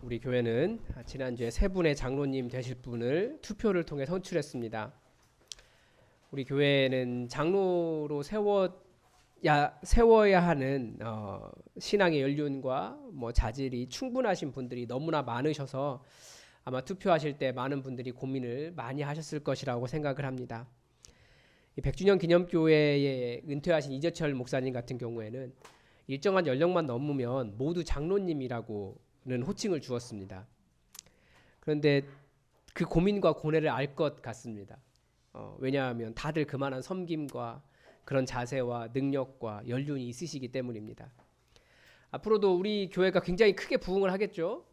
우리 교회는 지난주에 세 분의 장로님 되실 분을 투표를 통해 선출했습니다. 우리 교회는 장로로 세워야 하는 신앙의 연륜과 자질이 충분하신 분들이 너무나 많으셔서 아마 투표하실 때 많은 분들이 고민을 많이 하셨을 것이라고 생각을 합니다. 100주년 기념교회에 은퇴하신 이재철 목사님 같은 경우에는 일정한 연령만 넘으면 모두 장로님이라고는 호칭을 주었습니다. 그런데 그 고민과 고뇌를 알 것 같습니다. 왜냐하면 다들 그만한 섬김과 그런 자세와 능력과 연륜이 있으시기 때문입니다. 앞으로도 우리 교회가 굉장히 크게 부흥을 하겠죠.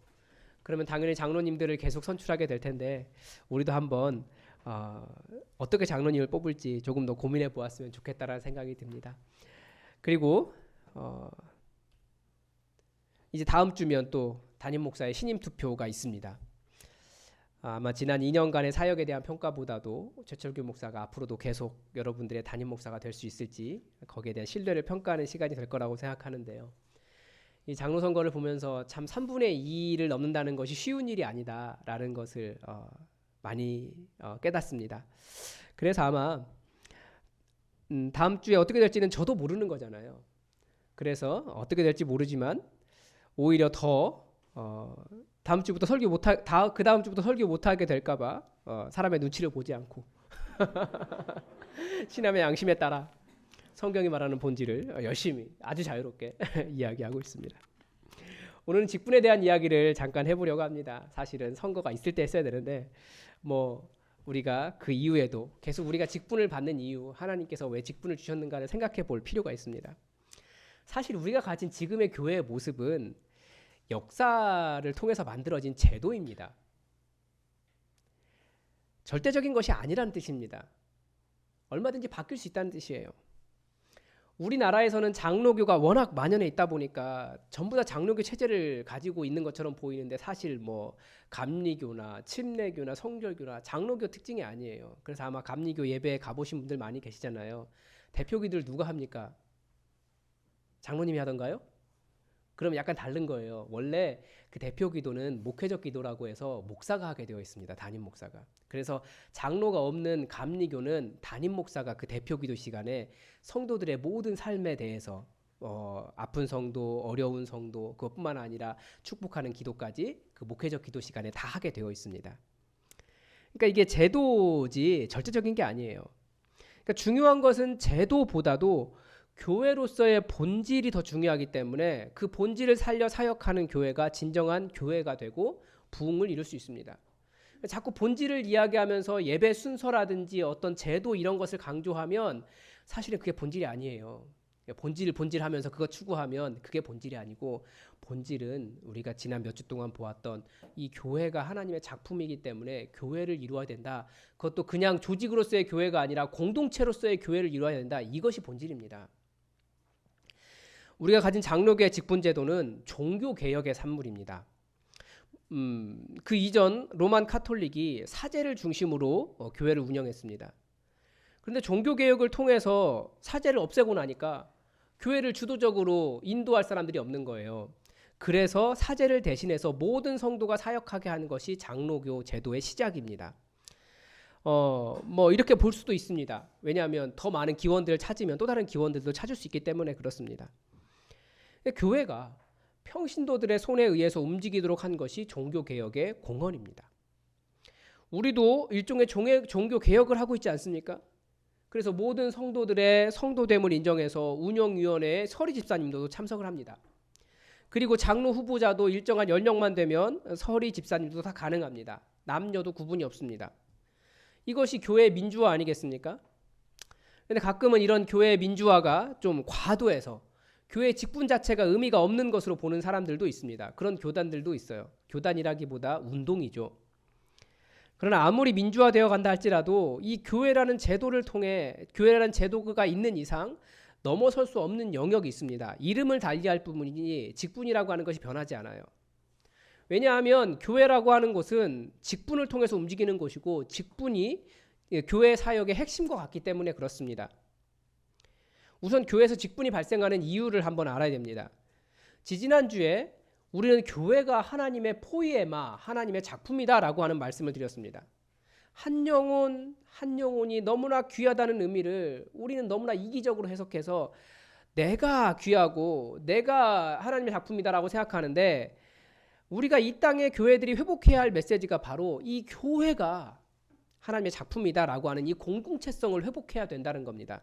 그러면 당연히 장로님들을 계속 선출하게 될 텐데 우리도 한번 어떻게 장로님을 뽑을지 조금 더 고민해 보았으면 좋겠다라는 생각이 듭니다. 그리고 이제 다음 주면 또 담임 목사의 신임 투표가 있습니다. 아마 지난 2년간의 사역에 대한 평가보다도 최철규 목사가 앞으로도 계속 여러분들의 담임 목사가 될 수 있을지 거기에 대한 신뢰를 평가하는 시간이 될 거라고 생각하는데요. 이 장로 선거를 보면서 참 3분의 2를 넘는다는 것이 쉬운 일이 아니다라는 것을 많이 깨닫습니다. 그래서 아마 다음 주에 어떻게 될지는 저도 모르는 거잖아요. 그래서 어떻게 될지 모르지만 오히려 더 다음 주부터 그 다음 주부터 설교 못하게 될까봐 사람의 눈치를 보지 않고 신앙의 양심에 따라 성경이 말하는 본질을 열심히 아주 자유롭게 이야기하고 있습니다. 오늘은 직분에 대한 이야기를 잠깐 해보려고 합니다. 사실은 선거가 있을 때 했어야 되는데 우리가 그 이후에도 계속 우리가 직분을 받는 이유, 하나님께서 왜 직분을 주셨는가를 생각해 볼 필요가 있습니다. 사실 우리가 가진 지금의 교회의 모습은 역사를 통해서 만들어진 제도입니다. 절대적인 것이 아니라는 뜻입니다. 얼마든지 바뀔 수 있다는 뜻이에요. 우리나라에서는 장로교가 워낙 만연해 있다 보니까 전부 다 장로교 체제를 가지고 있는 것처럼 보이는데 사실 감리교나 침례교나 성결교나 장로교 특징이 아니에요. 그래서 아마 감리교 예배에 가보신 분들 많이 계시잖아요. 대표기도를 누가 합니까? 장로님이 하던가요? 그럼 약간 다른 거예요. 원래 그 대표 기도는 목회적 기도라고 해서 목사가 하게 되어 있습니다. 담임 목사가. 그래서 장로가 없는 감리교는 담임 목사가 그 대표 기도 시간에 성도들의 모든 삶에 대해서 아픈 성도, 어려운 성도, 그것뿐만 아니라 축복하는 기도까지 그 목회적 기도 시간에 다 하게 되어 있습니다. 그러니까 이게 제도지 절대적인 게 아니에요. 그러니까 중요한 것은 제도보다도 교회로서의 본질이 더 중요하기 때문에 그 본질을 살려 사역하는 교회가 진정한 교회가 되고 부흥을 이룰 수 있습니다. 자꾸 본질을 이야기하면서 예배 순서라든지 어떤 제도 이런 것을 강조하면 사실은 그게 본질이 아니에요. 본질 하면서 그거 추구하면 그게 본질이 아니고 본질은 우리가 지난 몇 주 동안 보았던 이 교회가 하나님의 작품이기 때문에 교회를 이루어야 된다. 그것도 그냥 조직으로서의 교회가 아니라 공동체로서의 교회를 이루어야 된다. 이것이 본질입니다. 우리가 가진 장로교의 직분제도는 종교개혁의 산물입니다. 그 이전 로만 카톨릭이 사제를 중심으로 교회를 운영했습니다. 그런데 종교개혁을 통해서 사제를 없애고 나니까 교회를 주도적으로 인도할 사람들이 없는 거예요. 그래서 사제를 대신해서 모든 성도가 사역하게 하는 것이 장로교 제도의 시작입니다. 이렇게 볼 수도 있습니다. 왜냐하면 더 많은 기원들을 찾으면 또 다른 기원들도 찾을 수 있기 때문에 그렇습니다. 교회가 평신도들의 손에 의해서 움직이도록 한 것이 종교개혁의 공헌입니다. 우리도 일종의 종교개혁을 하고 있지 않습니까? 그래서 모든 성도들의 성도됨을 인정해서 운영위원회에 서리 집사님도 참석을 합니다. 그리고 장로 후보자도 일정한 연령만 되면 서리 집사님도 다 가능합니다. 남녀도 구분이 없습니다. 이것이 교회의 민주화 아니겠습니까? 그런데 가끔은 이런 교회의 민주화가 좀 과도해서 교회 직분 자체가 의미가 없는 것으로 보는 사람들도 있습니다. 그런 교단들도 있어요. 교단이라기보다 운동이죠. 그러나 아무리 민주화되어 간다 할지라도 이 교회라는 제도를 통해 교회라는 제도가 있는 이상 넘어설 수 없는 영역이 있습니다. 이름을 달리할 뿐이니 직분이라고 하는 것이 변하지 않아요. 왜냐하면 교회라고 하는 곳은 직분을 통해서 움직이는 곳이고 직분이 교회 사역의 핵심과 같기 때문에 그렇습니다. 우선 교회에서 직분이 발생하는 이유를 한번 알아야 됩니다. 지지난주에 우리는 교회가 하나님의 포이에마, 하나님의 작품이다라고 하는 말씀을 드렸습니다. 한 영혼 한 영혼이 너무나 귀하다는 의미를 우리는 너무나 이기적으로 해석해서 내가 귀하고 내가 하나님의 작품이다라고 생각하는데, 우리가 이 땅의 교회들이 회복해야 할 메시지가 바로 이 교회가 하나님의 작품이다라고 하는 이 공동체성을 회복해야 된다는 겁니다.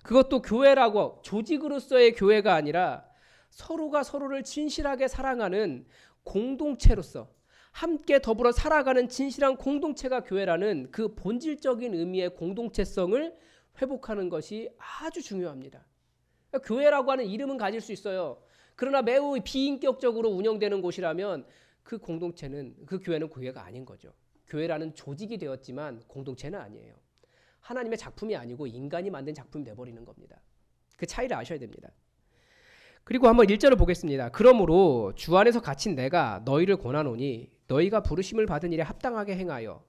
그것도 교회라고 조직으로서의 교회가 아니라 서로가 서로를 진실하게 사랑하는 공동체로서 함께 더불어 살아가는 진실한 공동체가 교회라는 그 본질적인 의미의 공동체성을 회복하는 것이 아주 중요합니다. 교회라고 하는 이름은 가질 수 있어요. 그러나 매우 비인격적으로 운영되는 곳이라면 그 공동체는, 그 교회는 교회가 아닌 거죠. 교회라는 조직이 되었지만 공동체는 아니에요. 하나님의 작품이 아니고 인간이 만든 작품이 돼버리는 겁니다. 그 차이를 아셔야 됩니다. 그리고 한번 1절을 보겠습니다. 그러므로 주 안에서 갇힌 내가 너희를 권하노니 너희가 부르심을 받은 일에 합당하게 행하여.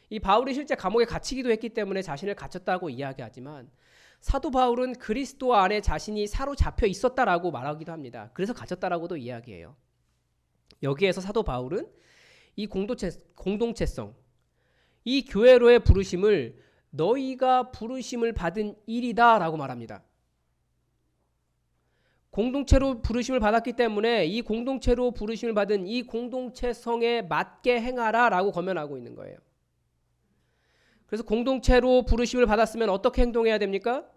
이 바울이 실제 감옥에 갇히기도 했기 때문에 자신을 갇혔다고 이야기하지만, 사도 바울은 그리스도 안에 자신이 사로잡혀 있었다라고 말하기도 합니다. 그래서 갇혔다라고도 이야기해요. 여기에서 사도 바울은 이 공동체성, 이 교회로의 부르심을 너희가 부르심을 받은 일이다라고 말합니다. 공동체로 부르심을 받았기 때문에 이 공동체로 부르심을 받은 이 공동체성에 맞게 행하라라고 권면하고 있는 거예요. 그래서 공동체로 부르심을 받았으면 어떻게 행동해야 됩니까?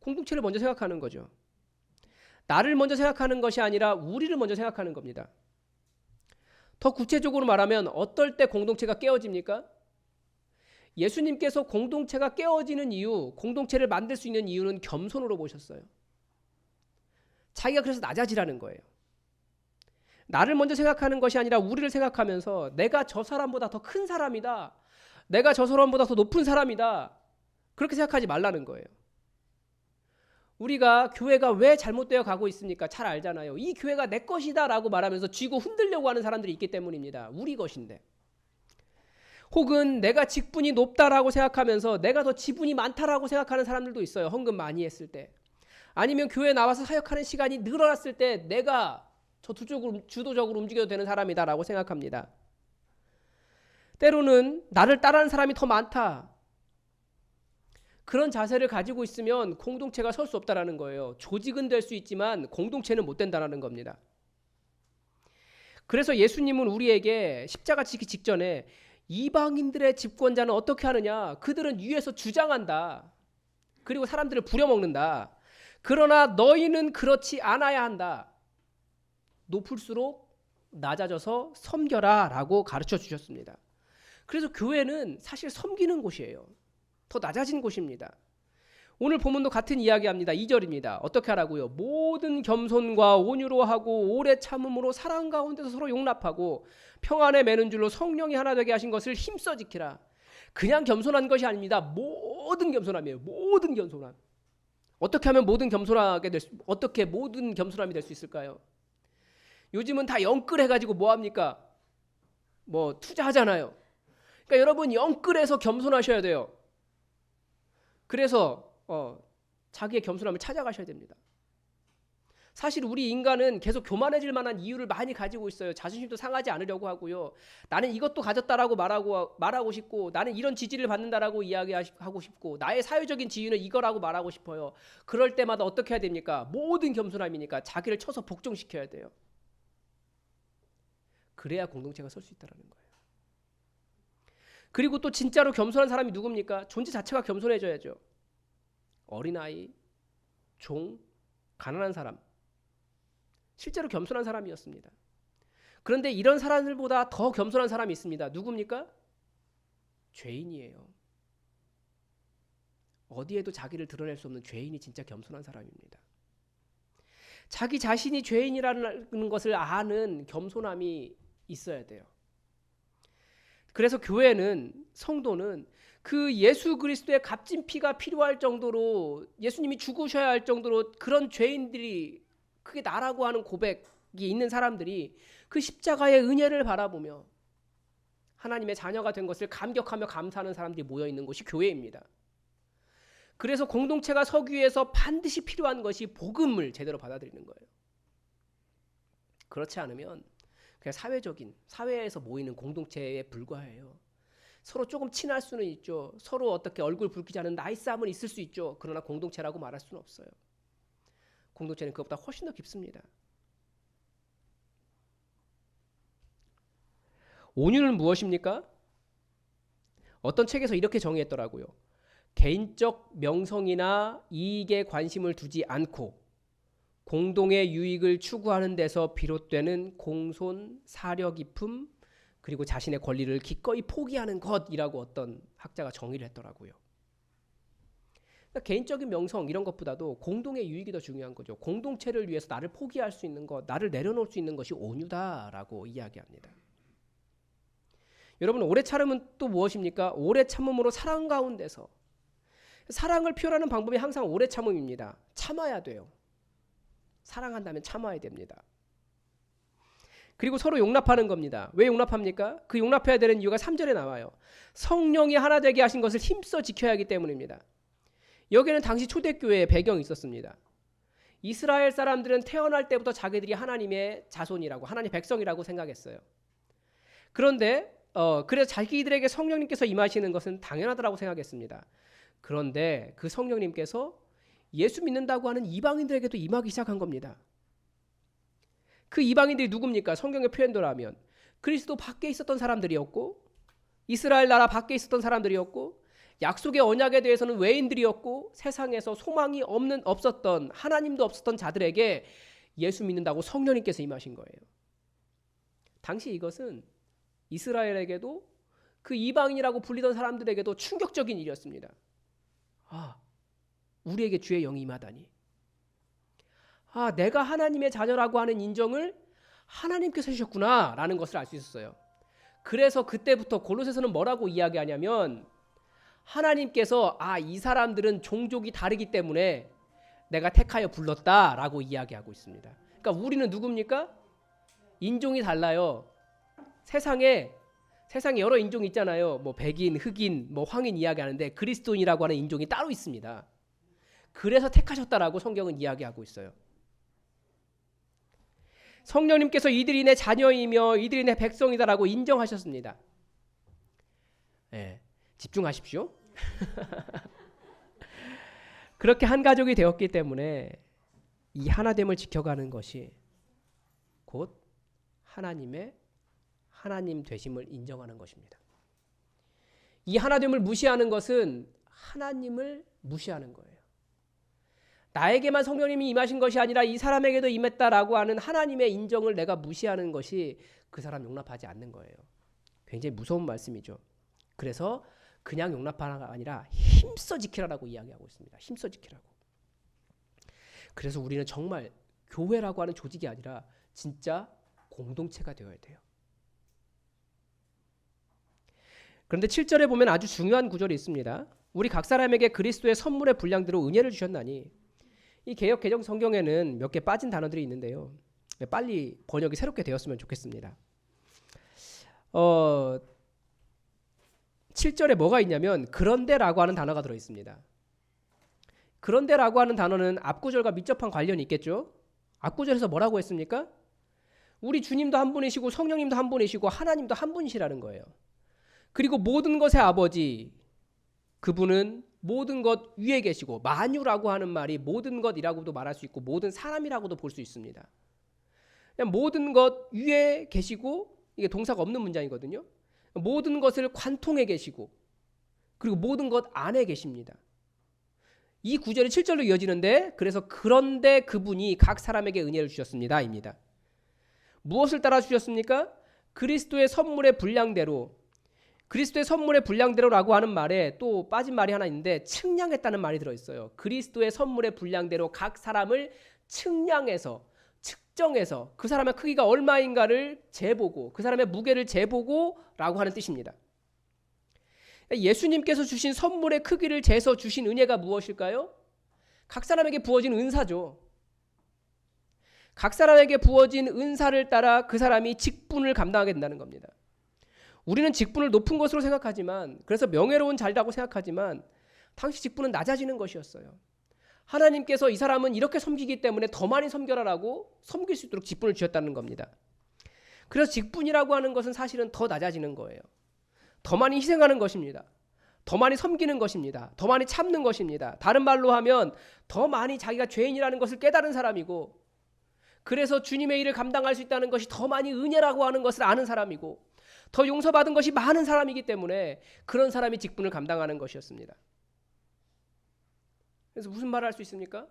공동체를 먼저 생각하는 거죠. 나를 먼저 생각하는 것이 아니라 우리를 먼저 생각하는 겁니다. 더 구체적으로 말하면 어떨 때 공동체가 깨어집니까? 예수님께서 공동체가 깨어지는 이유, 공동체를 만들 수 있는 이유는 겸손으로 보셨어요. 자기가 그래서 낮아지라는 거예요. 나를 먼저 생각하는 것이 아니라 우리를 생각하면서 내가 저 사람보다 더 큰 사람이다, 내가 저 사람보다 더 높은 사람이다, 그렇게 생각하지 말라는 거예요. 우리가 교회가 왜 잘못되어 가고 있습니까? 잘 알잖아요. 이 교회가 내 것이다 라고 말하면서 쥐고 흔들려고 하는 사람들이 있기 때문입니다. 우리 것인데. 혹은 내가 직분이 높다라고 생각하면서 내가 더 지분이 많다라고 생각하는 사람들도 있어요. 헌금 많이 했을 때. 아니면 교회 나와서 사역하는 시간이 늘어났을 때 내가 저 주도적으로 움직여도 되는 사람이다라고 생각합니다. 때로는 나를 따르는 사람이 더 많다, 그런 자세를 가지고 있으면 공동체가 설 수 없다라는 거예요. 조직은 될 수 있지만 공동체는 못 된다는 겁니다. 그래서 예수님은 우리에게 십자가 지기 직전에 이방인들의 집권자는 어떻게 하느냐, 그들은 위에서 주장한다, 그리고 사람들을 부려먹는다. 그러나 너희는 그렇지 않아야 한다. 높을수록 낮아져서 섬겨라 라고 가르쳐 주셨습니다. 그래서 교회는 사실 섬기는 곳이에요. 더 낮아진 곳입니다. 오늘 본문도 같은 이야기합니다. 2절입니다. 어떻게 하라고요? 모든 겸손과 온유로 하고 오래 참음으로 사랑 가운데서 서로 용납하고 평안에 매는 줄로 성령이 하나 되게 하신 것을 힘써 지키라. 그냥 겸손한 것이 아닙니다. 모든 겸손함이에요. 모든 겸손함. 어떻게 하면 모든 겸손함이 될 수 있을까요? 요즘은 다 영끌해가지고 뭐합니까? 뭐 투자하잖아요. 그러니까 여러분 영끌해서 겸손하셔야 돼요. 그래서 자기의 겸손함을 찾아가셔야 됩니다. 사실 우리 인간은 계속 교만해질 만한 이유를 많이 가지고 있어요. 자존심도 상하지 않으려고 하고요. 나는 이것도 가졌다라고 말하고 싶고, 나는 이런 지지를 받는다라고 이야기하고 싶고, 나의 사회적인 지위는 이거라고 말하고 싶어요. 그럴 때마다 어떻게 해야 됩니까? 모든 겸손함이니까 자기를 쳐서 복종시켜야 돼요. 그래야 공동체가 설 수 있다는 거예요. 그리고 또 진짜로 겸손한 사람이 누굽니까? 존재 자체가 겸손해져야죠. 어린아이, 종, 가난한 사람, 실제로 겸손한 사람이었습니다. 그런데 이런 사람들보다 더 겸손한 사람이 있습니다. 누굽니까? 죄인이에요. 어디에도 자기를 드러낼 수 없는 죄인이 진짜 겸손한 사람입니다. 자기 자신이 죄인이라는 것을 아는 겸손함이 있어야 돼요. 그래서 교회는, 성도는 그 예수 그리스도의 값진 피가 필요할 정도로, 예수님이 죽으셔야 할 정도로 그런 죄인들이, 그게 나라고 하는 고백이 있는 사람들이 그 십자가의 은혜를 바라보며 하나님의 자녀가 된 것을 감격하며 감사하는 사람들이 모여있는 곳이 교회입니다. 그래서 공동체가 서기 위해서 반드시 필요한 것이 복음을 제대로 받아들이는 거예요. 그렇지 않으면 그냥 사회에서 모이는 공동체에 불과해요. 서로 조금 친할 수는 있죠. 서로 어떻게 얼굴 붉히지 않은 나이스함은 있을 수 있죠. 그러나 공동체라고 말할 수는 없어요. 공동체는 그것보다 훨씬 더 깊습니다. 온유는 무엇입니까? 어떤 책에서 이렇게 정의했더라고요. 개인적 명성이나 이익에 관심을 두지 않고 공동의 유익을 추구하는 데서 비롯되는 공손, 사려 깊음, 그리고 자신의 권리를 기꺼이 포기하는 것이라고 어떤 학자가 정의를 했더라고요. 그러니까 개인적인 명성 이런 것보다도 공동의 유익이 더 중요한 거죠. 공동체를 위해서 나를 포기할 수 있는 것, 나를 내려놓을 수 있는 것이 온유다라고 이야기합니다. 여러분, 오래 참음은 또 무엇입니까? 오래 참음으로 사랑 가운데서 사랑을 표현하는 방법이 항상 오래 참음입니다. 참아야 돼요. 사랑한다면 참아야 됩니다. 그리고 서로 용납하는 겁니다. 왜 용납합니까? 그 용납해야 되는 이유가 3절에 나와요. 성령이 하나 되게 하신 것을 힘써 지켜야 하기 때문입니다. 여기는 당시 초대교회의 배경이 있었습니다. 이스라엘 사람들은 태어날 때부터 자기들이 하나님의 자손이라고, 하나님의 백성이라고 생각했어요. 그런데 그래서 자기들에게 성령님께서 임하시는 것은 당연하다고 생각했습니다. 그런데 그 성령님께서 예수 믿는다고 하는 이방인들에게도 임하기 시작한 겁니다. 그 이방인들이 누굽니까? 성경의 표현대로 하면 그리스도 밖에 있었던 사람들이었고, 이스라엘 나라 밖에 있었던 사람들이었고, 약속의 언약에 대해서는 외인들이었고, 세상에서 소망이 없었던, 하나님도 없었던 자들에게 예수 믿는다고 성령님께서 임하신 거예요. 당시 이것은 이스라엘에게도 그 이방인이라고 불리던 사람들에게도 충격적인 일이었습니다. 우리에게 주의 영이 임하다니. 내가 하나님의 자녀라고 하는 인정을 하나님께서 해주셨구나 라는 것을 알 수 있었어요. 그래서 그때부터 골로새서는 뭐라고 이야기하냐면, 하나님께서 이 사람들은 종족이 다르기 때문에 내가 택하여 불렀다라고 이야기하고 있습니다. 그러니까 우리는 누굽니까? 인종이 달라요. 세상에 여러 인종이 있잖아요. 뭐 백인, 흑인, 뭐 황인 이야기하는데 그리스도인이라고 하는 인종이 따로 있습니다. 그래서 택하셨다라고 성경은 이야기하고 있어요. 성령님께서 이들이 내 자녀이며 이들이 내 백성이다라고 인정하셨습니다. 집중하십시오. 그렇게 한 가족이 되었기 때문에 이 하나됨을 지켜가는 것이 곧 하나님 되심을 인정하는 것입니다. 이 하나됨을 무시하는 것은 하나님을 무시하는 거예요. 나에게만 성령님이 임하신 것이 아니라 이 사람에게도 임했다라고 하는 하나님의 인정을 내가 무시하는 것이 그 사람 용납하지 않는 거예요. 굉장히 무서운 말씀이죠. 그래서 그냥 용납하라가 아니라 힘써 지키라라고 이야기하고 있습니다. 힘써 지키라고. 그래서 우리는 정말 교회라고 하는 조직이 아니라 진짜 공동체가 되어야 돼요. 그런데 7절에 보면 아주 중요한 구절이 있습니다. 우리 각 사람에게 그리스도의 선물의 분량대로 은혜를 주셨나니. 이 개역 개정 성경에는 몇 개 빠진 단어들이 있는데요. 빨리 번역이 새롭게 되었으면 좋겠습니다. 7절에 뭐가 있냐면 그런데라고 하는 단어가 들어있습니다. 그런데라고 하는 단어는 앞구절과 밀접한 관련이 있겠죠. 앞구절에서 뭐라고 했습니까? 우리 주님도 한 분이시고 성령님도 한 분이시고 하나님도 한 분이시라는 거예요. 그리고 모든 것의 아버지, 그분은 모든 것 위에 계시고, 만유라고 하는 말이 모든 것이라고도 말할 수 있고 모든 사람이라고도 볼 수 있습니다. 그냥 모든 것 위에 계시고, 이게 동사가 없는 문장이거든요. 모든 것을 관통해 계시고 그리고 모든 것 안에 계십니다. 이 구절이 7절로 이어지는데, 그래서 그런데 그분이 각 사람에게 은혜를 주셨습니다 입니다. 무엇을 따라 주셨습니까? 그리스도의 선물의 분량대로. 그리스도의 선물의 분량대로라고 하는 말에 또 빠진 말이 하나 있는데 측량했다는 말이 들어있어요. 그리스도의 선물의 분량대로 각 사람을 측량해서, 측정해서 그 사람의 크기가 얼마인가를 재보고, 그 사람의 무게를 재보고 라고 하는 뜻입니다. 예수님께서 주신 선물의 크기를 재서 주신 은혜가 무엇일까요? 각 사람에게 부어진 은사죠. 각 사람에게 부어진 은사를 따라 그 사람이 직분을 감당하게 된다는 겁니다. 우리는 직분을 높은 것으로 생각하지만, 그래서 명예로운 자리라고 생각하지만, 당시 직분은 낮아지는 것이었어요. 하나님께서 이 사람은 이렇게 섬기기 때문에 더 많이 섬겨라라고 섬길 수 있도록 직분을 주셨다는 겁니다. 그래서 직분이라고 하는 것은 사실은 더 낮아지는 거예요. 더 많이 희생하는 것입니다. 더 많이 섬기는 것입니다. 더 많이 참는 것입니다. 다른 말로 하면 더 많이 자기가 죄인이라는 것을 깨달은 사람이고, 그래서 주님의 일을 감당할 수 있다는 것이 더 많이 은혜라고 하는 것을 아는 사람이고, 더 용서받은 것이 많은 사람이기 때문에 그런 사람이 직분을 감당하는 것이었습니다. 그래서 무슨 말을 할 수 있습니까?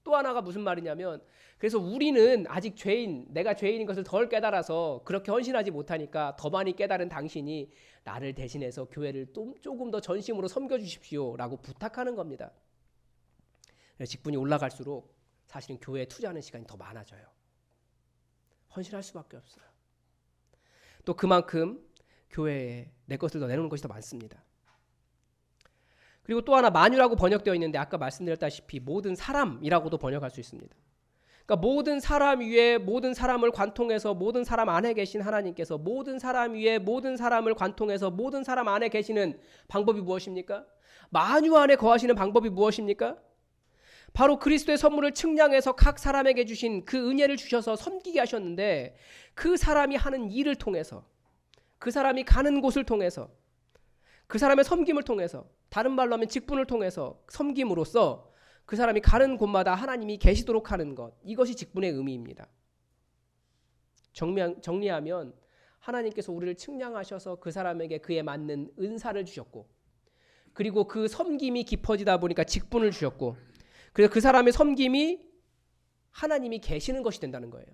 또 하나가 무슨 말이냐면, 그래서 우리는 아직 내가 죄인인 것을 덜 깨달아서 그렇게 헌신하지 못하니까 더 많이 깨달은 당신이 나를 대신해서 교회를 조금 더 전심으로 섬겨주십시오 라고 부탁하는 겁니다. 직분이 올라갈수록 사실은 교회에 투자하는 시간이 더 많아져요. 헌신할 수밖에 없어요. 또 그만큼 교회에 내 것을 더 내놓는 것이 더 많습니다. 그리고 또 하나 만유라고 번역되어 있는데 아까 말씀드렸다시피 모든 사람이라고도 번역할 수 있습니다. 그러니까 모든 사람 위에 모든 사람을 관통해서 모든 사람 안에 계신 하나님께서 모든 사람 위에 모든 사람을 관통해서 모든 사람 안에 계시는 방법이 무엇입니까? 만유 안에 거하시는 방법이 무엇입니까? 바로 그리스도의 선물을 측량해서 각 사람에게 주신 그 은혜를 주셔서 섬기게 하셨는데, 그 사람이 하는 일을 통해서, 그 사람이 가는 곳을 통해서, 그 사람의 섬김을 통해서, 다른 말로 하면 직분을 통해서 섬김으로써 그 사람이 가는 곳마다 하나님이 계시도록 하는 것, 이것이 직분의 의미입니다. 정리하면 하나님께서 우리를 측량하셔서 그 사람에게 그에 맞는 은사를 주셨고, 그리고 그 섬김이 깊어지다 보니까 직분을 주셨고, 그래서 그 사람의 섬김이 하나님이 계시는 것이 된다는 거예요.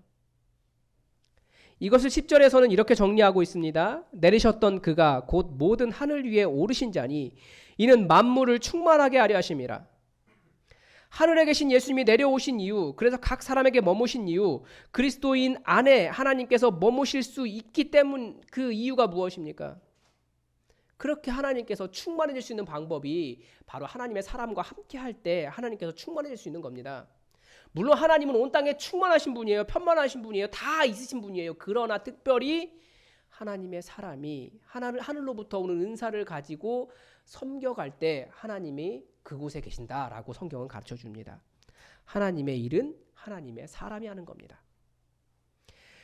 이것을 10절에서는 이렇게 정리하고 있습니다. 내리셨던 그가 곧 모든 하늘 위에 오르신 자니 이는 만물을 충만하게 하려 하심이라. 하늘에 계신 예수님이 내려오신 이유, 그래서 각 사람에게 머무신 이유, 그리스도인 안에 하나님께서 머무실 수 있기 때문, 그 이유가 무엇입니까? 그렇게 하나님께서 충만해질 수 있는 방법이 바로 하나님의 사람과 함께 할 때 하나님께서 충만해질 수 있는 겁니다. 물론 하나님은 온 땅에 충만하신 분이에요. 편만하신 분이에요. 다 있으신 분이에요. 그러나 특별히 하나님의 사람이 하늘로부터 오는 은사를 가지고 섬겨갈 때 하나님이 그곳에 계신다라고 성경은 가르쳐 줍니다. 하나님의 일은 하나님의 사람이 하는 겁니다.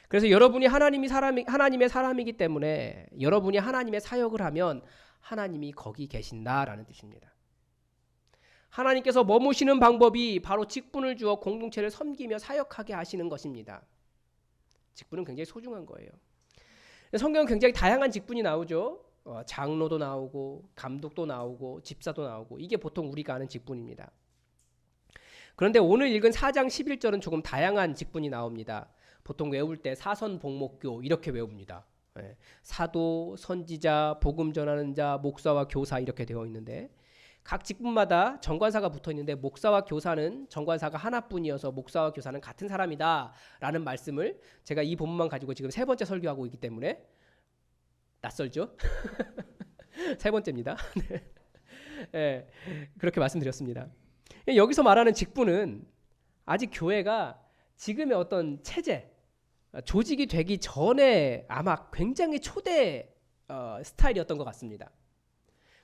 그래서 여러분이 하나님의 사람이기 때문에 여러분이 하나님의 사역을 하면 하나님이 거기 계신다라는 뜻입니다. 하나님께서 머무시는 방법이 바로 직분을 주어 공동체를 섬기며 사역하게 하시는 것입니다. 직분은 굉장히 소중한 거예요. 성경은 굉장히 다양한 직분이 나오죠. 장로도 나오고 감독도 나오고 집사도 나오고, 이게 보통 우리가 아는 직분입니다. 그런데 오늘 읽은 4장 11절은 조금 다양한 직분이 나옵니다. 보통 외울 때 사선복목교 이렇게 외웁니다. 사도, 선지자, 복음 전하는 자, 목사와 교사 이렇게 되어 있는데, 각 직분마다 정관사가 붙어 있는데 목사와 교사는 정관사가 하나뿐이어서 목사와 교사는 같은 사람이다 라는 말씀을 제가 이 본문만 가지고 지금 세 번째 설교하고 있기 때문에 낯설죠? 세 번째입니다. 네, 그렇게 말씀드렸습니다. 여기서 말하는 직분은 아직 교회가 지금의 어떤 체제, 조직이 되기 전에 아마 굉장히 초대 스타일이었던 것 같습니다.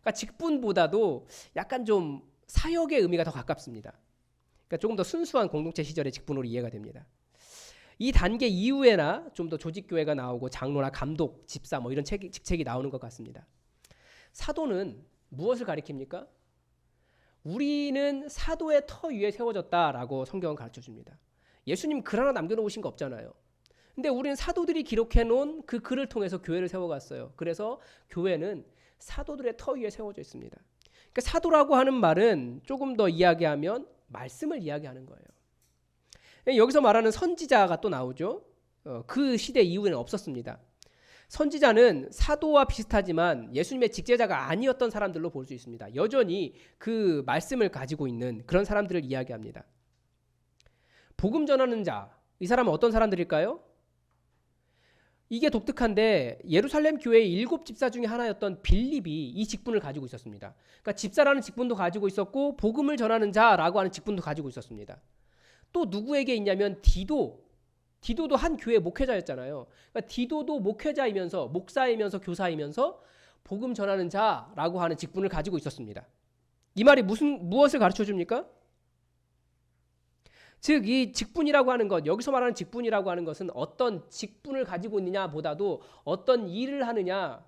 그러니까 직분보다도 약간 좀 사역의 의미가 더 가깝습니다. 그러니까 조금 더 순수한 공동체 시절의 직분으로 이해가 됩니다. 이 단계 이후에나 좀 더 조직교회가 나오고 장로나 감독, 집사 뭐 이런 직책이 나오는 것 같습니다. 사도는 무엇을 가리킵니까? 우리는 사도의 터 위에 세워졌다라고 성경은 가르쳐줍니다. 예수님 글 하나 남겨놓으신 거 없잖아요. 근데 우리는 사도들이 기록해놓은 그 글을 통해서 교회를 세워갔어요. 그래서 교회는 사도들의 터 위에 세워져 있습니다. 그러니까 사도라고 하는 말은 조금 더 이야기하면 말씀을 이야기하는 거예요. 여기서 말하는 선지자가 또 나오죠. 그 시대 이후에는 없었습니다. 선지자는 사도와 비슷하지만 예수님의 직제자가 아니었던 사람들로 볼 수 있습니다. 여전히 그 말씀을 가지고 있는 그런 사람들을 이야기합니다. 복음 전하는 자, 이 사람은 어떤 사람들일까요? 이게 독특한데 예루살렘 교회의 7 집사 중에 하나였던 빌립이 이 직분을 가지고 있었습니다. 그러니까 집사라는 직분도 가지고 있었고 복음을 전하는 자라고 하는 직분도 가지고 있었습니다. 또 누구에게 있냐면 디도도 한 교회 목회자였잖아요. 그러니까 디도도 목회자이면서 목사이면서 교사이면서 복음 전하는 자라고 하는 직분을 가지고 있었습니다. 이 말이 무엇을 가르쳐 줍니까? 즉 이 직분이라고 하는 것, 여기서 말하는 직분이라고 하는 것은 어떤 직분을 가지고 있느냐 보다도 어떤 일을 하느냐,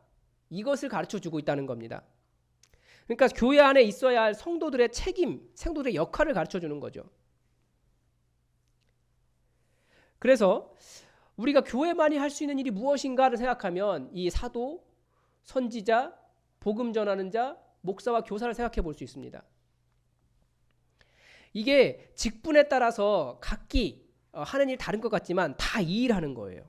이것을 가르쳐 주고 있다는 겁니다. 그러니까 교회 안에 있어야 할 성도들의 책임, 성도들의 역할을 가르쳐 주는 거죠. 그래서 우리가 교회만이 할 수 있는 일이 무엇인가를 생각하면 이 사도, 선지자, 복음 전하는 자, 목사와 교사를 생각해 볼 수 있습니다. 이게 직분에 따라서 각기 하는 일 다른 것 같지만 다 이 일하는 거예요.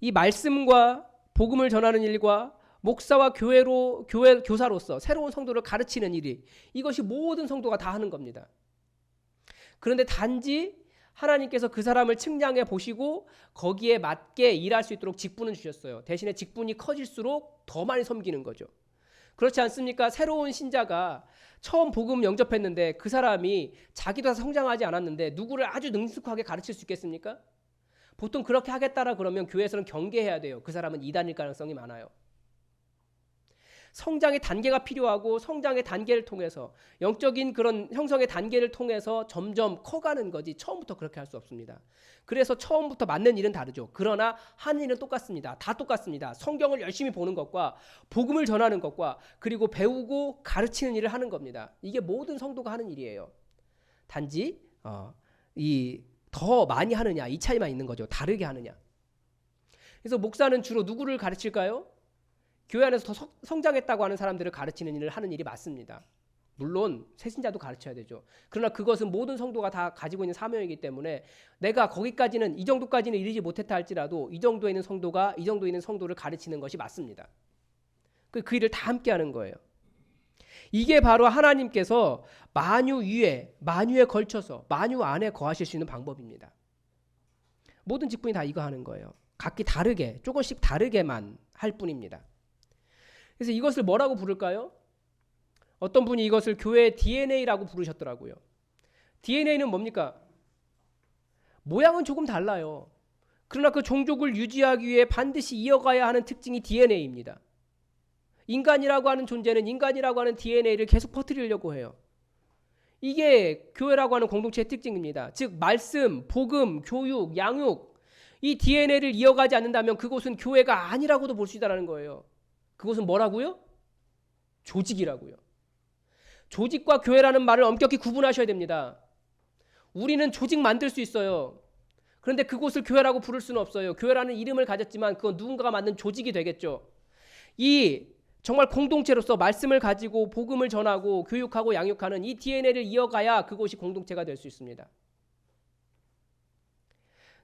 이 말씀과 복음을 전하는 일과 목사와 교회 교사로서 새로운 성도를 가르치는 일이, 이것이 모든 성도가 다 하는 겁니다. 그런데 단지 하나님께서 그 사람을 측량해 보시고 거기에 맞게 일할 수 있도록 직분을 주셨어요. 대신에 직분이 커질수록 더 많이 섬기는 거죠. 그렇지 않습니까? 새로운 신자가 처음 복음 영접했는데 그 사람이 자기도 성장하지 않았는데 누구를 아주 능숙하게 가르칠 수 있겠습니까? 보통 그렇게 하겠다라 그러면 교회에서는 경계해야 돼요. 그 사람은 이단일 가능성이 많아요. 성장의 단계가 필요하고 성장의 단계를 통해서 영적인 그런 형성의 단계를 통해서 점점 커가는 거지 처음부터 그렇게 할 수 없습니다. 그래서 처음부터 맞는 일은 다르죠. 그러나 하는 일은 똑같습니다. 다 똑같습니다. 성경을 열심히 보는 것과 복음을 전하는 것과 그리고 배우고 가르치는 일을 하는 겁니다. 이게 모든 성도가 하는 일이에요. 단지 이 더 많이 하느냐 이 차이만 있는 거죠. 다르게 하느냐. 그래서 목사는 주로 누구를 가르칠까요? 교회 안에서 더 성장했다고 하는 사람들을 가르치는 일을 하는 일이 맞습니다. 물론 새신자도 가르쳐야 되죠. 그러나 그것은 모든 성도가 다 가지고 있는 사명이기 때문에 내가 거기까지는 이 정도까지는 이르지 못했다 할지라도 이 정도에 있는 성도가 이 정도에 있는 성도를 가르치는 것이 맞습니다. 그 일을 다 함께 하는 거예요. 이게 바로 하나님께서 만유에 걸쳐서 만유 안에 거하실 수 있는 방법입니다. 모든 직분이 다 이거 하는 거예요. 각기 다르게 조금씩 다르게만 할 뿐입니다. 그래서 이것을 뭐라고 부를까요? 어떤 분이 이것을 교회의 DNA라고 부르셨더라고요. DNA는 뭡니까? 모양은 조금 달라요. 그러나 그 종족을 유지하기 위해 반드시 이어가야 하는 특징이 DNA입니다. 인간이라고 하는 존재는 인간이라고 하는 DNA를 계속 퍼뜨리려고 해요. 이게 교회라고 하는 공동체의 특징입니다. 즉 말씀, 복음, 교육, 양육, 이 DNA를 이어가지 않는다면 그곳은 교회가 아니라고도 볼 수 있다는 거예요. 그것은 뭐라고요? 조직이라고요. 조직과 교회라는 말을 엄격히 구분하셔야 됩니다. 우리는 조직 만들 수 있어요. 그런데 그곳을 교회라고 부를 수는 없어요. 교회라는 이름을 가졌지만 그건 누군가가 만든 조직이 되겠죠. 이 정말 공동체로서 말씀을 가지고 복음을 전하고 교육하고 양육하는 이 DNA를 이어가야 그곳이 공동체가 될 수 있습니다.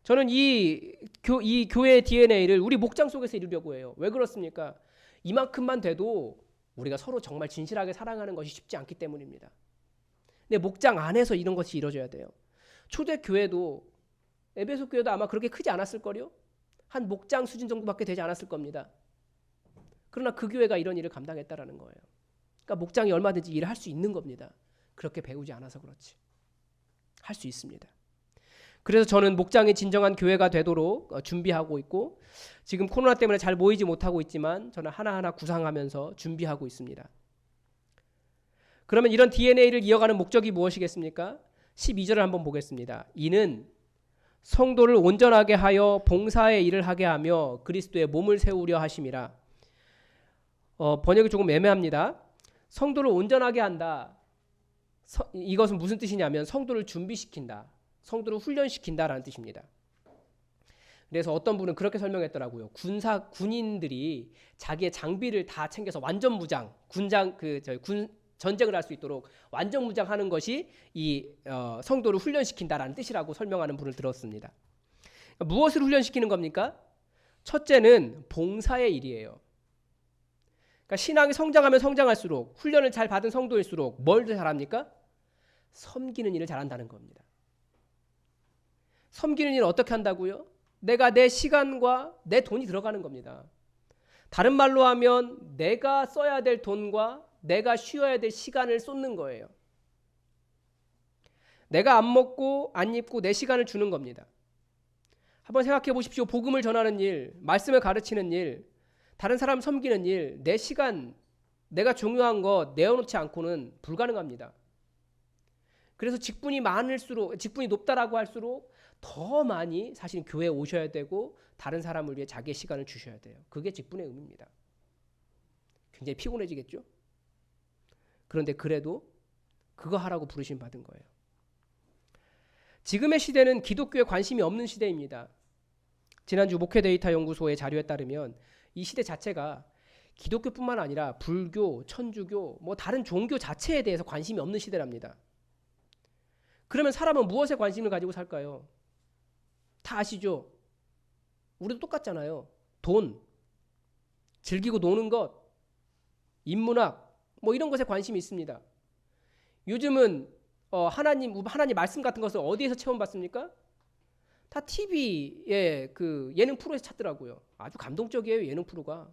저는 이 교회의 DNA를 우리 목장 속에서 이루려고 해요. 왜 그렇습니까? 이만큼만 돼도 우리가 서로 정말 진실하게 사랑하는 것이 쉽지 않기 때문입니다. 근데 목장 안에서 이런 것이 이루어져야 돼요. 초대교회도 에베소 교회도 아마 그렇게 크지 않았을걸요? 한 목장 수준 정도밖에 되지 않았을 겁니다. 그러나 그 교회가 이런 일을 감당했다라는 거예요. 그러니까 목장이 얼마든지 일을 할 수 있는 겁니다. 그렇게 배우지 않아서 그렇지. 할 수 있습니다. 그래서 저는 목장이 진정한 교회가 되도록 준비하고 있고 지금 코로나 때문에 잘 모이지 못하고 있지만 저는 하나하나 구상하면서 준비하고 있습니다. 그러면 이런 DNA를 이어가는 목적이 무엇이겠습니까? 12절을 한번 보겠습니다. 이는 성도를 온전하게 하여 봉사의 일을 하게 하며 그리스도의 몸을 세우려 하심이라. 번역이 조금 애매합니다. 성도를 온전하게 한다. 이것은 무슨 뜻이냐면 성도를 준비시킨다. 성도를 훈련시킨다라는 뜻입니다. 그래서 어떤 분은 그렇게 설명했더라고요. 군인들이 자기의 장비를 다 챙겨서 완전 무장, 전쟁을 할 수 있도록 완전 무장하는 것이 이 성도를 훈련시킨다라는 뜻이라고 설명하는 분을 들었습니다. 무엇을 훈련시키는 겁니까? 첫째는 봉사의 일이에요. 그러니까 신앙이 성장하면 성장할수록 훈련을 잘 받은 성도일수록 뭘 잘합니까? 섬기는 일을 잘한다는 겁니다. 섬기는 일을 어떻게 한다고요? 내가 내 시간과 내 돈이 들어가는 겁니다. 다른 말로 하면 내가 써야 될 돈과 내가 쉬어야 될 시간을 쏟는 거예요. 내가 안 먹고 안 입고 내 시간을 주는 겁니다. 한번 생각해 보십시오. 복음을 전하는 일, 말씀을 가르치는 일, 다른 사람 섬기는 일, 내 시간 내가 중요한 거 내어놓지 않고는 불가능합니다. 그래서 직분이 높다라고 할수록 더 많이 사실 교회에 오셔야 되고 다른 사람을 위해 자기의 시간을 주셔야 돼요. 그게 직분의 의미입니다. 굉장히 피곤해지겠죠? 그런데 그래도 그거 하라고 부르심 받은 거예요. 지금의 시대는 기독교에 관심이 없는 시대입니다. 지난주 목회데이터 연구소의 자료에 따르면 이 시대 자체가 기독교뿐만 아니라 불교, 천주교, 뭐 다른 종교 자체에 대해서 관심이 없는 시대랍니다. 그러면 사람은 무엇에 관심을 가지고 살까요? 다 아시죠? 우리도 똑같잖아요. 돈, 즐기고 노는 것, 인문학, 뭐 이런 것에 관심이 있습니다. 요즘은 하나님 말씀 같은 것을 어디에서 체험받습니까? 다 TV에 그 예능 프로에서 찾더라고요. 아주 감동적이에요, 예능 프로가.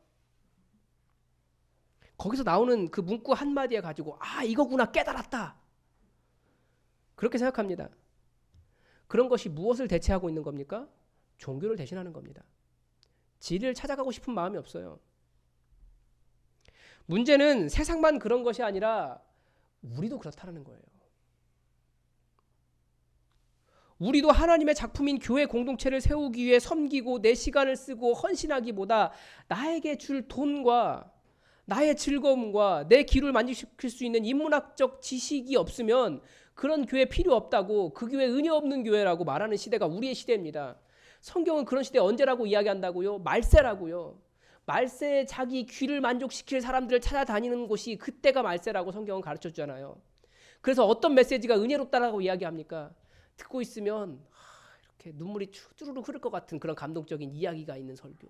거기서 나오는 그 문구 한마디에 가지고 아, 이거구나 깨달았다. 그렇게 생각합니다. 그런 것이 무엇을 대체하고 있는 겁니까? 종교를 대신하는 겁니다. 진리를 찾아가고 싶은 마음이 없어요. 문제는 세상만 그런 것이 아니라 우리도 그렇다는 거예요. 우리도 하나님의 작품인 교회 공동체를 세우기 위해 섬기고 내 시간을 쓰고 헌신하기보다 나에게 줄 돈과 나의 즐거움과 내 기를 만족시킬 수 있는 인문학적 지식이 없으면 그런 교회 필요 없다고, 그 교회 은혜 없는 교회라고 말하는 시대가 우리의 시대입니다. 성경은 그런 시대 언제라고 이야기한다고요? 말세라고요. 말세에 자기 귀를 만족시킬 사람들을 찾아다니는 곳이 그때가 말세라고 성경은 가르쳐주잖아요. 그래서 어떤 메시지가 은혜롭다라고 이야기합니까? 듣고 있으면 이렇게 눈물이 쭈르륵 흐를 것 같은 그런 감동적인 이야기가 있는 설교.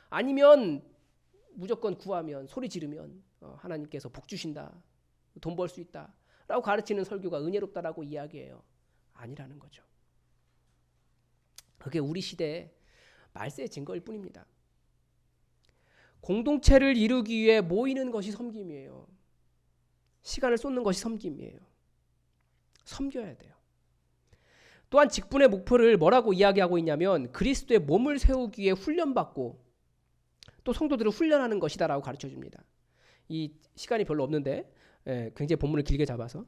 아니면 무조건 구하면 소리 지르면 하나님께서 복 주신다, 돈 벌 수 있다 라고 가르치는 설교가 은혜롭다라고 이야기해요. 아니라는 거죠. 그게 우리 시대의 말세의 증거일 뿐입니다. 공동체를 이루기 위해 모이는 것이 섬김이에요. 시간을 쏟는 것이 섬김이에요. 섬겨야 돼요. 또한 직분의 목표를 뭐라고 이야기하고 있냐면 그리스도의 몸을 세우기 위해 훈련받고 또 성도들을 훈련하는 것이다라고 가르쳐줍니다. 이 시간이 별로 없는데 굉장히 본문을 길게 잡아서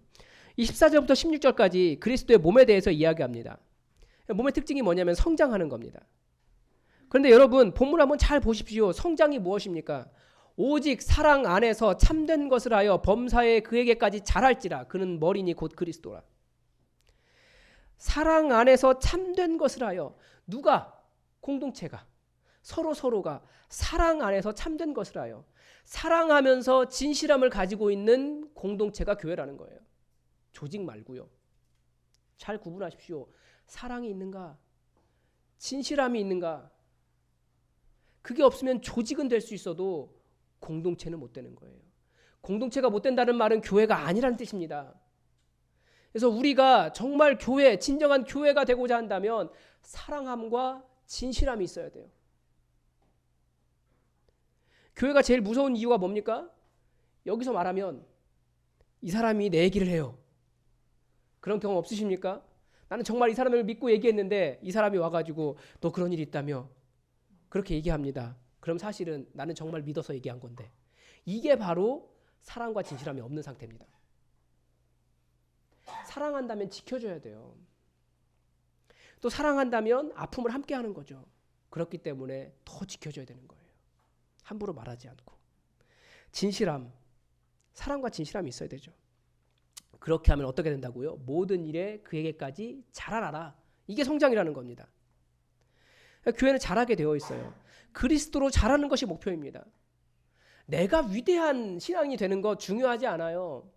이 14절부터 16절까지 그리스도의 몸에 대해서 이야기합니다. 몸의 특징이 뭐냐면 성장하는 겁니다. 그런데 여러분 본문 한번 잘 보십시오. 성장이 무엇입니까? 오직 사랑 안에서 참된 것을 하여 범사에 그에게까지 자랄지라. 그는 머리니 곧 그리스도라. 사랑 안에서 참된 것을 하여, 누가? 공동체가, 서로가 사랑 안에서 참된 것을 하여 사랑하면서 진실함을 가지고 있는 공동체가 교회라는 거예요. 조직 말고요. 잘 구분하십시오. 사랑이 있는가? 진실함이 있는가? 그게 없으면 조직은 될 수 있어도 공동체는 못 되는 거예요. 공동체가 못 된다는 말은 교회가 아니라는 뜻입니다. 그래서 우리가 정말 교회, 진정한 교회가 되고자 한다면 사랑함과 진실함이 있어야 돼요. 교회가 제일 무서운 이유가 뭡니까? 여기서 말하면 이 사람이 내 얘기를 해요. 그런 경험 없으십니까? 나는 정말 이 사람을 믿고 얘기했는데 이 사람이 와가지고 너 그런 일이 있다며 그렇게 얘기합니다. 그럼 사실은 나는 정말 믿어서 얘기한 건데, 이게 바로 사랑과 진실함이 없는 상태입니다. 사랑한다면 지켜줘야 돼요. 또 사랑한다면 아픔을 함께 하는 거죠. 그렇기 때문에 더 지켜줘야 되는 거예요. 함부로 말하지 않고. 진실함, 사랑과 진실함이 있어야 되죠. 그렇게 하면 어떻게 된다고요? 모든 일에 그에게까지 자라나라. 이게 성장이라는 겁니다. 교회는 자라게 되어 있어요. 그리스도로 자라는 것이 목표입니다. 내가 위대한 신앙이 되는 거 중요하지 않아요.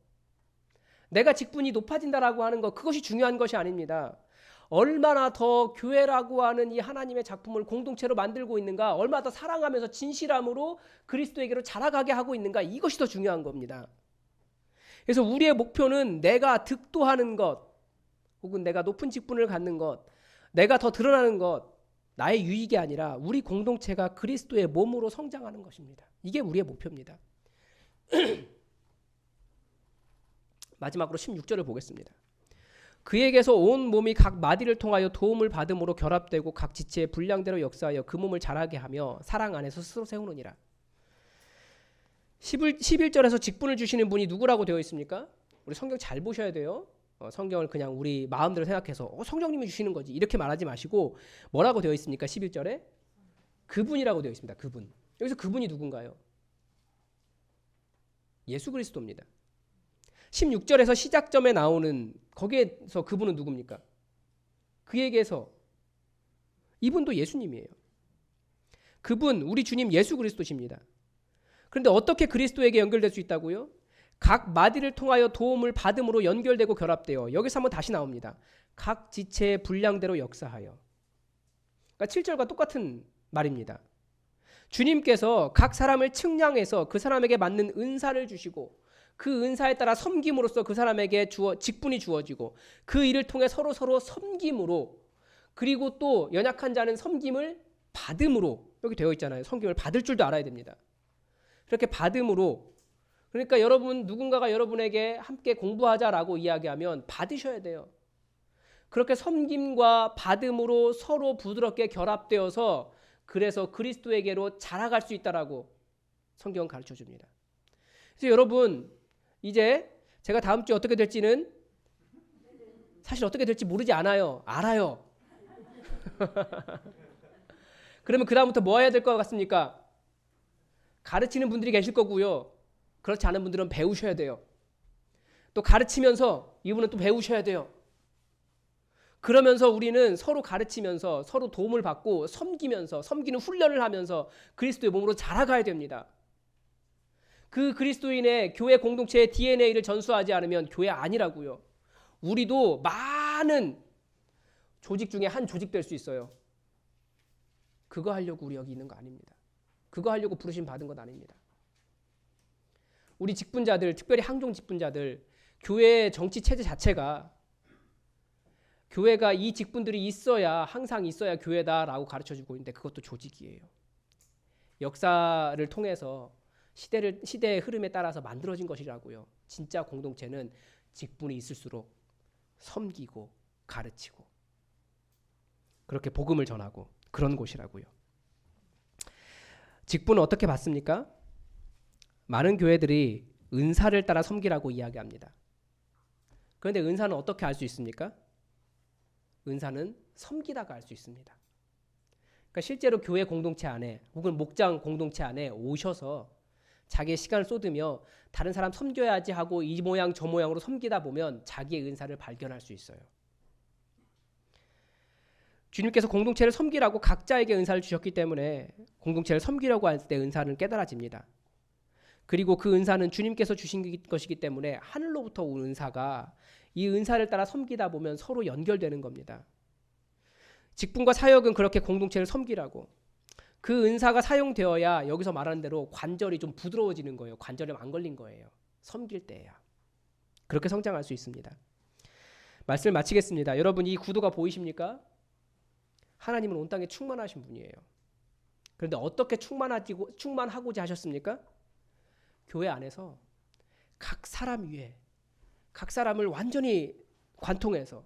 내가 직분이 높아진다라고 하는 것, 그것이 중요한 것이 아닙니다. 얼마나 더 교회라고 하는 이 하나님의 작품을 공동체로 만들고 있는가, 얼마나 더 사랑하면서 진실함으로 그리스도에게로 자라가게 하고 있는가, 이것이 더 중요한 겁니다. 그래서 우리의 목표는 내가 득도하는 것, 혹은 내가 높은 직분을 갖는 것, 내가 더 드러나는 것, 나의 유익이 아니라 우리 공동체가 그리스도의 몸으로 성장하는 것입니다. 이게 우리의 목표입니다. 마지막으로 16절을 보겠습니다. 그에게서 온 몸이 각 마디를 통하여 도움을 받음으로 결합되고 각 지체의 분량대로 역사하여 그 몸을 자라게 하며 사랑 안에서 스스로 세우느니라. 11절에서 직분을 주시는 분이 누구라고 되어 있습니까? 우리 성경 잘 보셔야 돼요. 성경을 그냥 우리 마음대로 생각해서 성령님이 주시는 거지 이렇게 말하지 마시고 뭐라고 되어 있습니까? 11절에 그분이라고 되어 있습니다. 그분. 여기서 그분이 누군가요? 예수 그리스도입니다. 16절에서 시작점에 나오는 거기에서 그분은 누굽니까? 그에게서 이분도 예수님이에요. 그분 우리 주님 예수 그리스도십니다. 그런데 어떻게 그리스도에게 연결될 수 있다고요? 각 마디를 통하여 도움을 받음으로 연결되고 결합되어 여기서 한번 다시 나옵니다. 각 지체의 분량대로 역사하여. 그러니까 7절과 똑같은 말입니다. 주님께서 각 사람을 측량해서 그 사람에게 맞는 은사를 주시고 그 은사에 따라 섬김으로써 그 사람에게 직분이 주어지고 그 일을 통해 서로 섬김으로 그리고 또 연약한 자는 섬김을 받음으로 여기 되어 있잖아요. 섬김을 받을 줄도 알아야 됩니다. 그렇게 받음으로 그러니까 여러분 누군가가 여러분에게 함께 공부하자라고 이야기하면 받으셔야 돼요. 그렇게 섬김과 받음으로 서로 부드럽게 결합되어서 그래서 그리스도에게로 자라갈 수 있다라고 성경은 가르쳐 줍니다. 그래서 여러분 이제 제가 다음 주에 어떻게 될지는 사실 어떻게 될지 모르지 않아요. 알아요. 그러면 그 다음부터 뭐 해야 될 것 같습니까? 가르치는 분들이 계실 거고요. 그렇지 않은 분들은 배우셔야 돼요. 또 가르치면서 이분은 또 배우셔야 돼요. 그러면서 우리는 서로 가르치면서 서로 도움을 받고 섬기면서 섬기는 훈련을 하면서 그리스도의 몸으로 자라가야 됩니다. 그 그리스도인의 교회 공동체의 DNA를 전수하지 않으면 교회 아니라고요. 우리도 많은 조직 중에 한 조직 될 수 있어요. 그거 하려고 우리 여기 있는 거 아닙니다. 그거 하려고 부르심 받은 건 아닙니다. 우리 직분자들, 특별히 항종 직분자들, 교회의 정치 체제 자체가 교회가 이 직분들이 있어야 항상 있어야 교회다라고 가르쳐주고 있는데 그것도 조직이에요. 역사를 통해서 시대의 흐름에 따라서 만들어진 것이라고요. 진짜 공동체는 직분이 있을수록 섬기고 가르치고 그렇게 복음을 전하고 그런 곳이라고요. 직분은 어떻게 받습니까? 많은 교회들이 은사를 따라 섬기라고 이야기합니다. 그런데 은사는 어떻게 알 수 있습니까? 은사는 섬기다가 알 수 있습니다. 그러니까 실제로 교회 공동체 안에 혹은 목장 공동체 안에 오셔서 자기의 시간을 쏟으며 다른 사람 섬겨야지 하고 이 모양 저 모양으로 섬기다 보면 자기의 은사를 발견할 수 있어요. 주님께서 공동체를 섬기라고 각자에게 은사를 주셨기 때문에 공동체를 섬기려고 할 때 은사는 깨달아집니다. 그리고 그 은사는 주님께서 주신 것이기 때문에 하늘로부터 온 은사가 이 은사를 따라 섬기다 보면 서로 연결되는 겁니다. 직분과 사역은 그렇게 공동체를 섬기라고. 그 은사가 사용되어야 여기서 말하는 대로 관절이 좀 부드러워지는 거예요. 관절이 안 걸린 거예요. 섬길 때야. 그렇게 성장할 수 있습니다. 말씀을 마치겠습니다. 여러분 이 구도가 보이십니까? 하나님은 온 땅에 충만하신 분이에요. 그런데 어떻게 충만하고자 하셨습니까? 교회 안에서 각 사람 위에 각 사람을 완전히 관통해서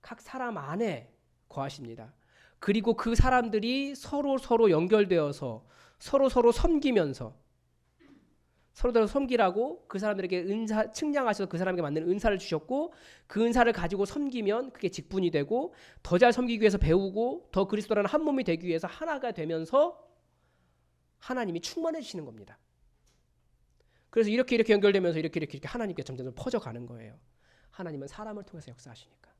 각 사람 안에 거하십니다. 그리고 그 사람들이 서로 연결되어서 서로 섬기면서 서로 섬기라고 그 사람들에게 은사 측량하셔서 그 사람에게 맞는 은사를 주셨고 그 은사를 가지고 섬기면 그게 직분이 되고 더 잘 섬기기 위해서 배우고 더 그리스도라는 한 몸이 되기 위해서 하나가 되면서 하나님이 충만해지시는 겁니다. 그래서 이렇게 연결되면서 이렇게 하나님께 점점 퍼져가는 거예요. 하나님은 사람을 통해서 역사하시니까.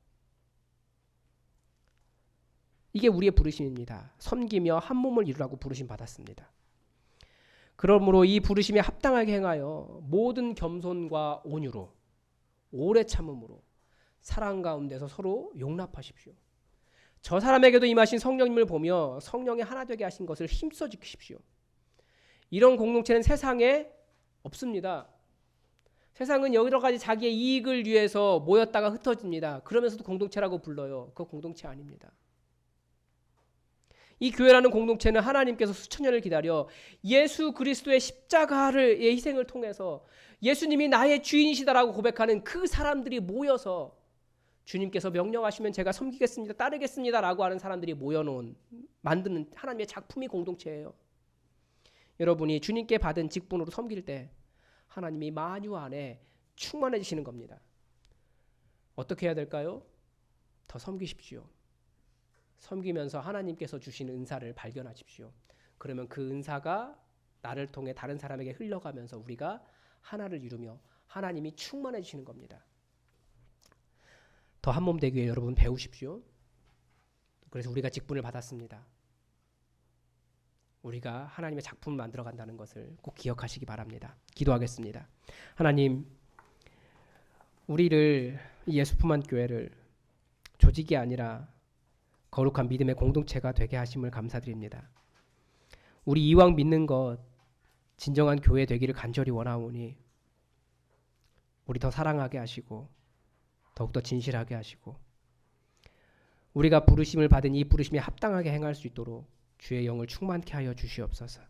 이게 우리의 부르심입니다. 섬기며 한 몸을 이루라고 부르심 받았습니다. 그러므로 이 부르심에 합당하게 행하여 모든 겸손과 온유로 오래 참음으로 사랑 가운데서 서로 용납하십시오. 저 사람에게도 임하신 성령님을 보며 성령이 하나 되게 하신 것을 힘써 지키십시오. 이런 공동체는 세상에 없습니다. 세상은 여러 가지 자기의 이익을 위해서 모였다가 흩어집니다. 그러면서도 공동체라고 불러요. 그거 공동체 아닙니다. 이 교회라는 공동체는 하나님께서 수천 년을 기다려 예수 그리스도의 십자가의 희생을 통해서 예수님이 나의 주인이시다라고 고백하는 그 사람들이 모여서 주님께서 명령하시면 제가 섬기겠습니다, 따르겠습니다라고 하는 사람들이 모여놓은 만드는 하나님의 작품이 공동체예요. 여러분이 주님께 받은 직분으로 섬길 때 하나님이 만유 안에 충만해지시는 겁니다. 어떻게 해야 될까요? 더 섬기십시오. 섬기면서 하나님께서 주신 은사를 발견하십시오. 그러면 그 은사가 나를 통해 다른 사람에게 흘러가면서 우리가 하나를 이루며 하나님이 충만해지시는 겁니다. 더 한 몸 되기 위해 여러분 배우십시오. 그래서 우리가 직분을 받았습니다. 우리가 하나님의 작품을 만들어 간다는 것을 꼭 기억하시기 바랍니다. 기도하겠습니다. 하나님, 우리를 이 예수품한 교회를 조직이 아니라 거룩한 믿음의 공동체가 되게 하심을 감사드립니다. 우리 이왕 믿는 것 진정한 교회 되기를 간절히 원하오니 우리 더 사랑하게 하시고 더욱더 진실하게 하시고 우리가 부르심을 받은 이 부르심에 합당하게 행할 수 있도록 주의 영을 충만케 하여 주시옵소서.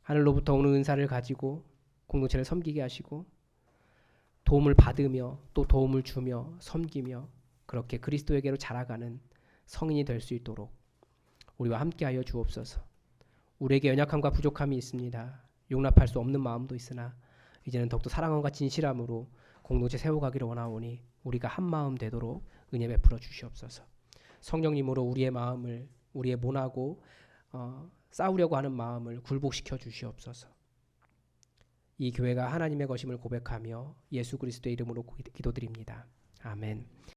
하늘로부터 오는 은사를 가지고 공동체를 섬기게 하시고 도움을 받으며 또 도움을 주며 섬기며 그렇게 그리스도에게로 자라가는 성인이 될 수 있도록 우리와 함께하여 주옵소서. 우리에게 연약함과 부족함이 있습니다. 용납할 수 없는 마음도 있으나 이제는 더욱더 사랑함과 진실함으로 공동체 세워가기를 원하오니 우리가 한 마음 되도록 은혜 베풀어 주시옵소서. 성령님으로 우리의 마음을 우리의 모나고 싸우려고 하는 마음을 굴복시켜 주시옵소서. 이 교회가 하나님의 것임을 고백하며 예수 그리스도의 이름으로 기도드립니다. 아멘.